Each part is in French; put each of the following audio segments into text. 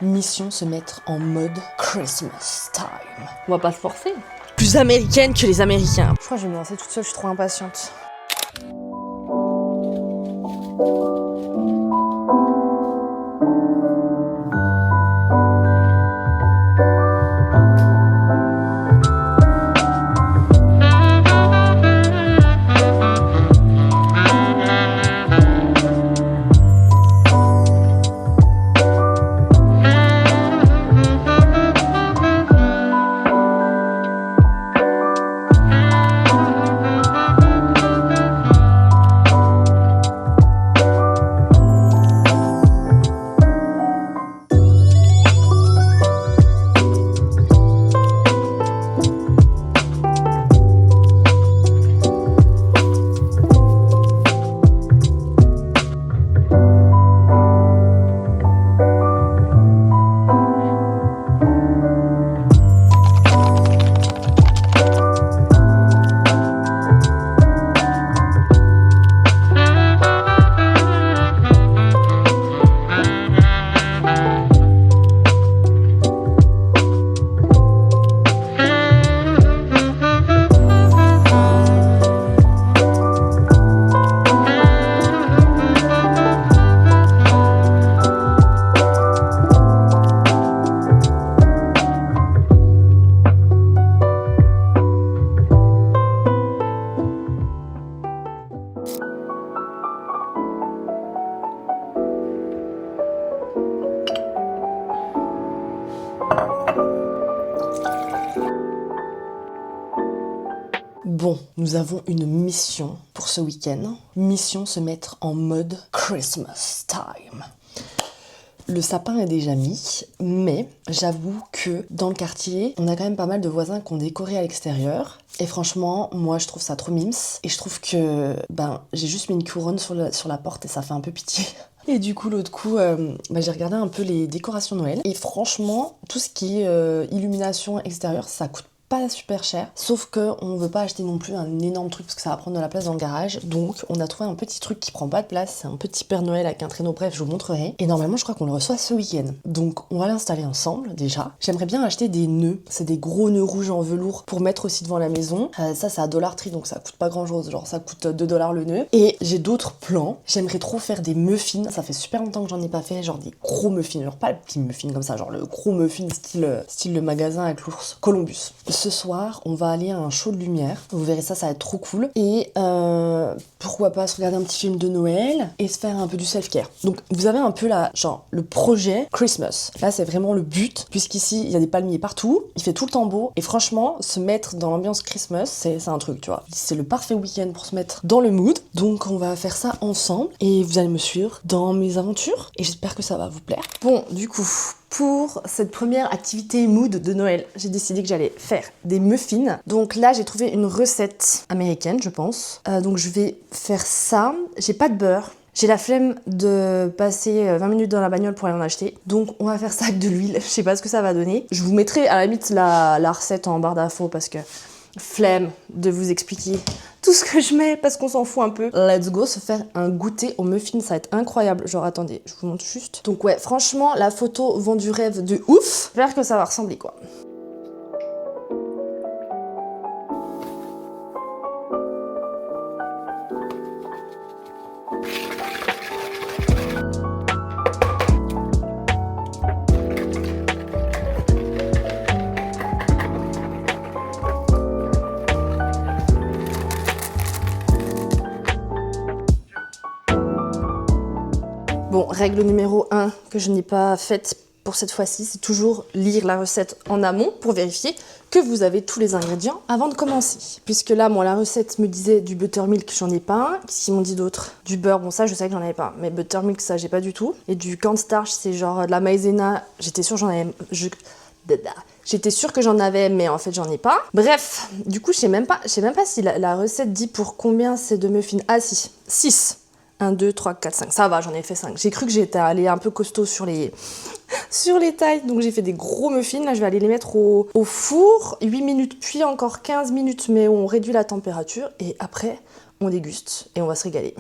Mission se mettre en mode Christmas time. On va pas se forcer. Plus américaine que les Américains. Je crois que je vais me lancer toute seule, je suis trop impatiente. Bon, nous avons une mission pour ce week-end. Mission se mettre en mode Christmas time. Le sapin est déjà mis, mais j'avoue que dans le quartier, on a quand même pas mal de voisins qui ont décoré à l'extérieur. Et franchement, moi je trouve ça trop mimes. Et je trouve que j'ai juste mis une couronne sur la porte et ça fait un peu pitié. Et du coup, l'autre coup, j'ai regardé un peu les décorations Noël. Et franchement, tout ce qui est illumination extérieure, ça coûte pas super cher, sauf que on veut pas acheter non plus un énorme truc parce que ça va prendre de la place dans le garage, donc on a trouvé un petit truc qui prend pas de place, c'est un petit Père Noël avec un traîneau, bref je vous montrerai, et normalement je crois qu'on le reçoit ce week-end, donc on va l'installer ensemble déjà. J'aimerais bien acheter des nœuds, c'est des gros nœuds rouges en velours pour mettre aussi devant la maison, ça c'est à Dollar Tree donc ça coûte pas grand chose, genre ça coûte 2$ le nœud, et j'ai d'autres plans, j'aimerais trop faire des muffins, ça fait super longtemps que j'en ai pas fait, genre des gros muffins, genre pas le petit muffin comme ça, genre le gros muffin style le magasin avec l'ours Columbus. Ce soir, on va aller à un show de lumière. Vous verrez ça va être trop cool. Et pourquoi pas se regarder un petit film de Noël et se faire un peu du self-care. Donc vous avez un peu là, genre le projet Christmas. Là, c'est vraiment le but, puisqu'ici, il y a des palmiers partout, il fait tout le temps beau. Et franchement, se mettre dans l'ambiance Christmas, c'est un truc, tu vois. C'est le parfait week-end pour se mettre dans le mood. Donc on va faire ça ensemble et vous allez me suivre dans mes aventures. Et j'espère que ça va vous plaire. Bon, du coup, pour cette première activité mood de Noël, j'ai décidé que j'allais faire des muffins. Donc là, j'ai trouvé une recette américaine, je pense. Donc je vais faire ça. J'ai pas de beurre. J'ai la flemme de passer 20 minutes dans la bagnole pour aller en acheter. Donc on va faire ça avec de l'huile. Je sais pas ce que ça va donner. Je vous mettrai à la limite la recette en barre d'infos parce que flemme de vous expliquer tout ce que je mets parce qu'on s'en fout un peu. Let's go se faire un goûter aux muffins, ça va être incroyable. Genre attendez, je vous montre juste. Donc ouais, franchement, la photo vend du rêve de ouf. J'espère que ça va ressembler quoi. Bon, règle numéro 1 que je n'ai pas faite pour cette fois-ci, c'est toujours lire la recette en amont pour vérifier que vous avez tous les ingrédients avant de commencer. Puisque là, moi, la recette me disait du buttermilk, j'en ai pas un. Qu'est-ce qu'ils m'ont dit d'autre? Du beurre, bon ça, je savais que j'en avais pas. Mais buttermilk, ça, j'ai pas du tout. Et du cornstarch, c'est genre de la maïzena, j'étais sûre que j'en avais... J'étais sûre que j'en avais, mais en fait, j'en ai pas. Bref, du coup, je sais même pas si la recette dit pour combien c'est de muffins. Ah si, 6. 1, 2, 3, 4, 5. Ça va, j'en ai fait 5. J'ai cru que j'étais allée un peu costaud sur les tailles. Donc j'ai fait des gros muffins. Là, je vais aller les mettre au four. 8 minutes, puis encore 15 minutes, mais on réduit la température. Et après, on déguste et on va se régaler.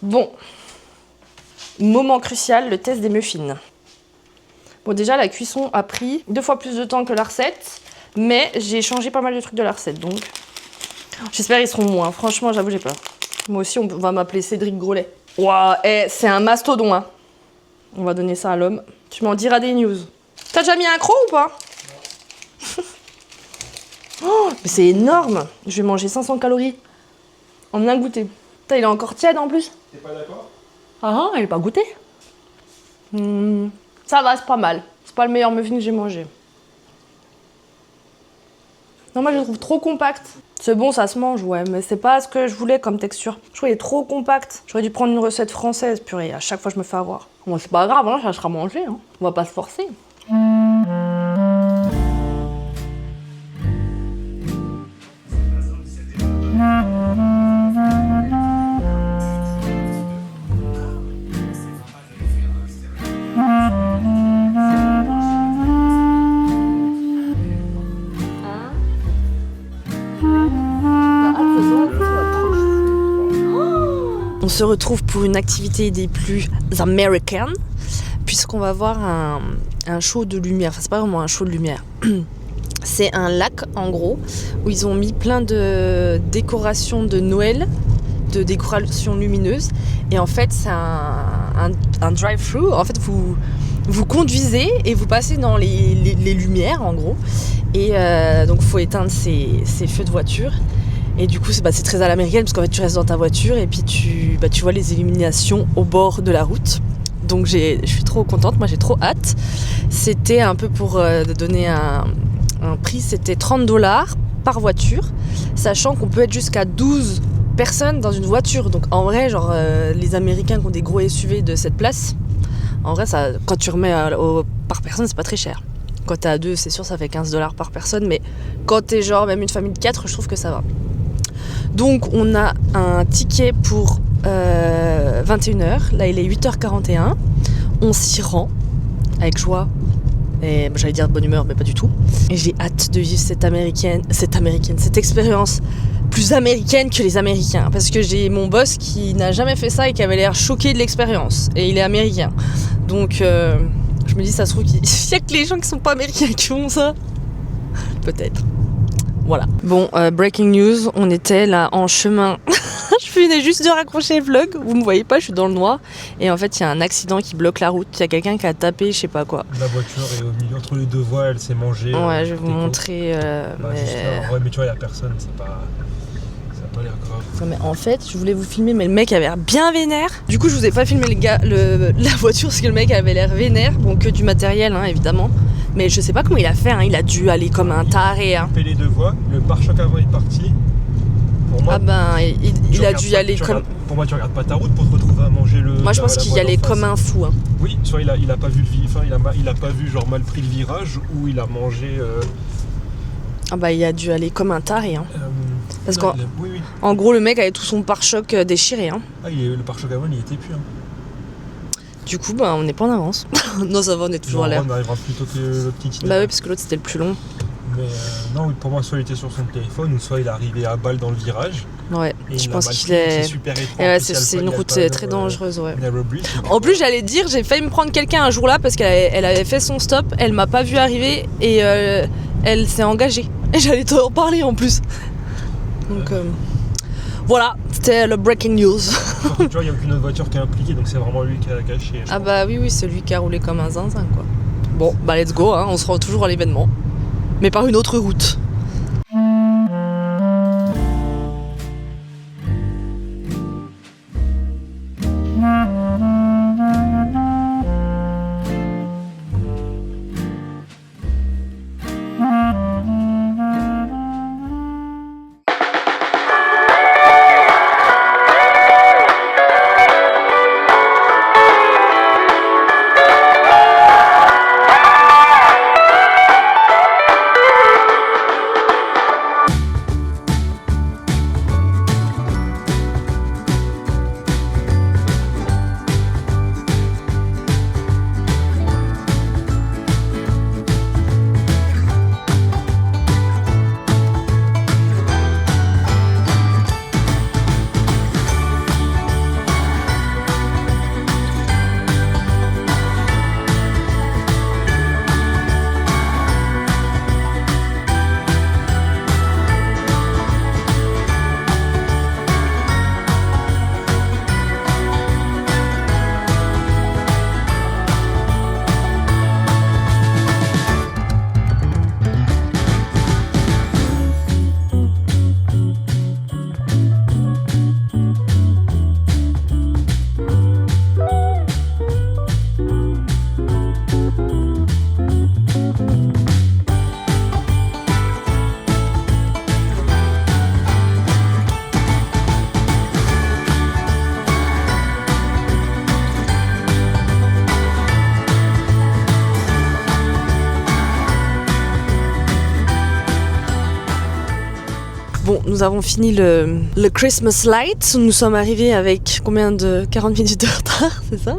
Bon. Moment crucial, le test des muffins. Bon, déjà, la cuisson a pris 2 fois plus de temps que la recette, mais j'ai changé pas mal de trucs de la recette, donc j'espère qu'ils seront moins. Franchement, j'avoue, j'ai peur. Moi aussi, on va m'appeler Cédric Grolet. Waouh, c'est un mastodon, hein. On va donner ça à l'homme. Tu m'en diras des news. T'as déjà mis un croc ou pas? Oh, mais c'est énorme. Je vais manger 500 calories en un goûter. Putain, il est encore tiède en plus. T'es pas d'accord? Ah, il est pas goûté. Ça va, c'est pas mal. C'est pas le meilleur muffin que j'ai mangé. Non, moi je le trouve trop compact. C'est bon, ça se mange, ouais, mais c'est pas ce que je voulais comme texture. Je trouve qu'il est trop compact. J'aurais dû prendre une recette française, purée. À chaque fois, je me fais avoir. Bon, c'est pas grave, hein, ça sera mangé. Hein. On va pas se forcer. On se retrouve pour une activité des plus américaines, puisqu'on va voir un show de lumière. Enfin, c'est pas vraiment un show de lumière. C'est un lac, en gros, où ils ont mis plein de décorations de Noël, de décorations lumineuses. Et en fait, c'est un drive-thru. En fait, vous conduisez et vous passez dans les lumières, en gros. Et donc, il faut éteindre ces feux de voiture. Et du coup, c'est très à l'américaine parce qu'en fait, tu restes dans ta voiture et puis tu vois les illuminations au bord de la route. Donc, je suis trop contente. Moi, j'ai trop hâte. C'était un peu pour donner un prix, c'était $30 par voiture, sachant qu'on peut être jusqu'à 12 personnes dans une voiture. Donc, en vrai, genre, les Américains qui ont des gros SUV de cette place, en vrai, ça, quand tu remets par personne, c'est pas très cher. Quand t'es à 2, c'est sûr, ça fait $15 par personne. Mais quand t'es genre même une famille de 4, je trouve que ça va. Donc on a un ticket pour 21h, là il est 8h41, on s'y rend avec joie, et j'allais dire de bonne humeur mais pas du tout. Et j'ai hâte de vivre cette expérience plus américaine que les Américains, parce que j'ai mon boss qui n'a jamais fait ça et qui avait l'air choqué de l'expérience, et il est américain. Donc je me dis ça se trouve qu'il y a que les gens qui sont pas américains qui font ça. Peut-être. Voilà. Bon, breaking news, on était là en chemin. Je venais juste de raccrocher le vlog. Vous me voyez pas, je suis dans le noir. Et en fait, il y a un accident qui bloque la route. Il y a quelqu'un qui a tapé, je sais pas quoi. La voiture est au milieu entre les deux voies, elle s'est mangée. Ouais, je vais vous montrer. Ouais, mais tu vois, il y a personne, ça a pas l'air grave. Non, mais en fait, je voulais vous filmer, mais le mec avait l'air bien vénère. Du coup, je vous ai pas filmé la voiture parce que le mec avait l'air vénère. Bon, que du matériel, hein, évidemment. Mais je sais pas comment il a fait, hein. Il a dû aller comme un taré. Hein. Il a coupé les deux voies, le pare-choc avant est parti. Pour moi, ah ben, il a dû y aller comme... Pour moi, tu regardes pas ta route pour te retrouver à manger le... Moi, je pense qu'il y allait comme un fou. Hein. Oui, soit il a pas vu il a pas vu genre mal pris le virage, ou il a mangé... Ah bah, il a dû aller comme un taré. Hein. Parce non, qu'en en gros, le mec avait tout son pare-choc déchiré. Hein. Ah, le pare-choc avant, il y était plus. Hein. Du coup, bah, on n'est pas en avance. Non, ça va, on est toujours à l'air. On arrivera plutôt que l'autre petit itinéraire. Bah oui, parce que l'autre, c'était le plus long. Mais non, pour moi, soit il était sur son téléphone, ou soit il est arrivé à balle dans le virage. Ouais, et je pense qu'il est... C'est super étroit. C'est une route très dangereuse, ouais. En plus, j'allais dire, j'ai failli me prendre quelqu'un un jour là, parce qu'elle avait fait son stop, elle m'a pas vu arriver, et elle s'est engagée. Et j'allais t'en parler en plus. Donc... Voilà, c'était le breaking news. Surtout, tu vois, il n'y a aucune autre voiture qui est impliquée, donc c'est vraiment lui qui a caché. Ah bah oui, c'est lui qui a roulé comme un zinzin, quoi. Bon, bah let's go, hein, on se rend toujours à l'événement. Mais par une autre route. nous avons fini le Christmas Light. Nous sommes arrivés avec combien de 40 minutes de retard, c'est ça?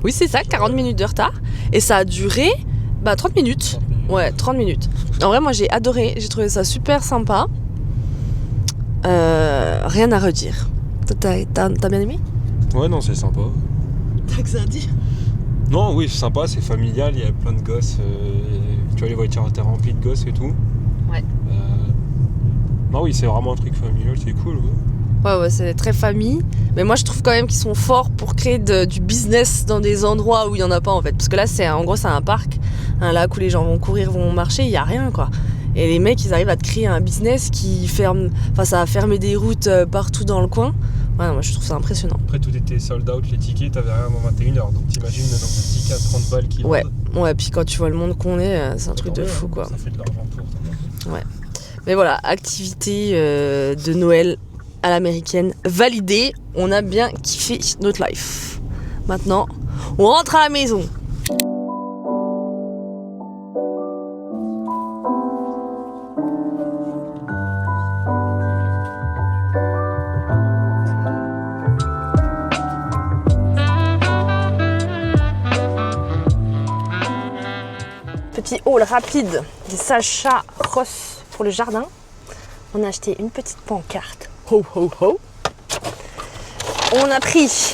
Oui, c'est ça, 40 minutes de retard. Et ça a duré 30 minutes. Ouais, 30 minutes. En vrai, moi, j'ai adoré. J'ai trouvé ça super sympa. Rien à redire. T'as bien aimé? Ouais, non, c'est sympa. T'as que ça à dire? Non, oui, c'est sympa, c'est familial, il y a plein de gosses. Tu vois, les voitures étaient remplies de gosses et tout. Ouais. Non, oui, c'est vraiment un truc familial, c'est cool. Ouais, c'est très famille. Mais moi, je trouve quand même qu'ils sont forts pour créer du business dans des endroits où il n'y en a pas, en fait. Parce que là, en gros, c'est un parc, un lac où les gens vont courir, vont marcher, il n'y a rien, quoi. Et les mecs, ils arrivent à te créer un business qui ferme... Enfin, ça a fermé des routes partout dans le coin. Ouais, moi, je trouve ça impressionnant. Après, tout était sold out, les tickets, t'avais rien avant 21h. Donc, t'imagines le nombre de tickets à 30 balles qui Ouais, puis quand tu vois le monde qu'on est, c'est un truc de fou, quoi. Ça fait de l'argent pour toi. Ouais. Mais voilà, activité de Noël à l'américaine validée. On a bien kiffé notre life. Maintenant, on rentre à la maison. Petit haul rapide des achats Ross pour le jardin. On a acheté une petite pancarte. Ho ho ho. On a pris...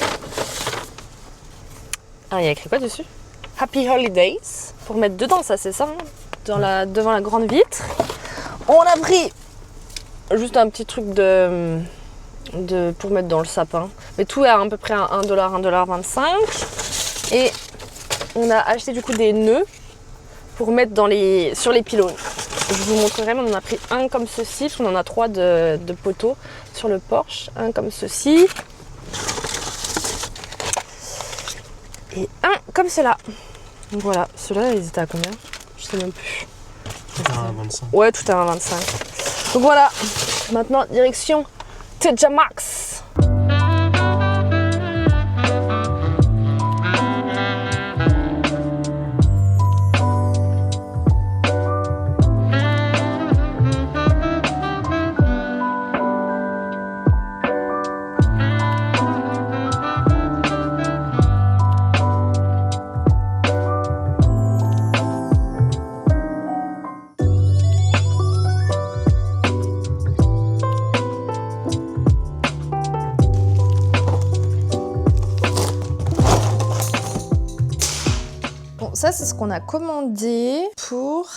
Ah, il y a écrit quoi dessus? Happy Holidays. Pour mettre dedans, ça c'est ça, hein, devant la grande vitre. On a pris juste un petit truc pour mettre dans le sapin. Mais tout est à peu près à $1, $1,25. Et on a acheté du coup des nœuds pour mettre sur les pylônes. Je vous montrerai, mais on en a pris un comme ceci, parce qu'on en a 3 de poteaux sur le porche. Un comme ceci. Et un comme cela. Donc voilà, ceux-là, ils étaient à combien? Je sais même plus. Tout à 1,25. Ouais, tout à 1,25. Donc voilà, maintenant direction TJ Maxx. Ça, c'est ce qu'on a commandé pour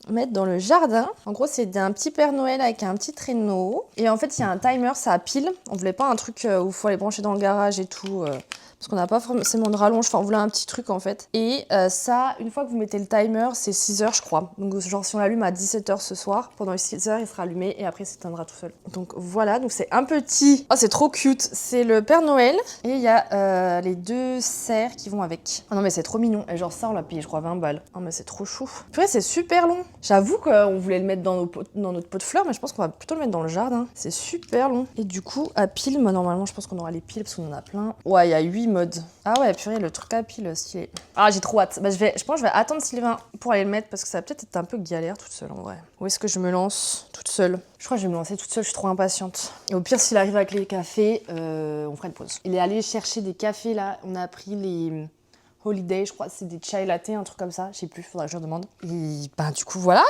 mettre dans le jardin. En gros, c'est un petit Père Noël avec un petit traîneau. Et en fait, il y a un timer, ça a pile. On voulait pas un truc où il faut aller brancher dans le garage et tout. Parce qu'on n'a pas forcément de rallonge. Enfin, on voulait un petit truc, en fait. Et ça, une fois que vous mettez le timer, c'est 6 heures, je crois. Donc, genre, si on l'allume à 17h ce soir, pendant les 6 heures, il sera allumé et après, il s'éteindra tout seul. Donc, voilà. Donc, c'est un petit... Oh, c'est trop cute. C'est le Père Noël. Et il y a les 2 cerfs qui vont avec. Oh non, mais c'est trop mignon. Et genre, ça, on l'a payé, je crois, 20 balles. Oh, mais c'est trop chou. Purée, c'est super long. J'avoue qu'on voulait le mettre dans notre pot de fleurs, mais je pense qu'on va plutôt le mettre dans le jardin. C'est super long. Et du coup, à pile, moi, normalement, je pense qu'on aura les piles parce qu'on en a plein. Ouais, il y a 8 modes. Ah ouais, purée, le truc à pile, stylé. Ah, j'ai trop hâte. Bah, je pense que je vais attendre Sylvain pour aller le mettre parce que ça va peut-être être un peu galère toute seule, en vrai. Où est-ce que je me lance toute seule? Je crois que je vais me lancer toute seule, je suis trop impatiente. Et au pire, s'il arrive avec les cafés, on fera une pause. Il est allé chercher des cafés, là. On a pris les... Holiday, je crois, c'est des chai latte, un truc comme ça, je sais plus, faudra que je leur demande. Et ben du coup voilà.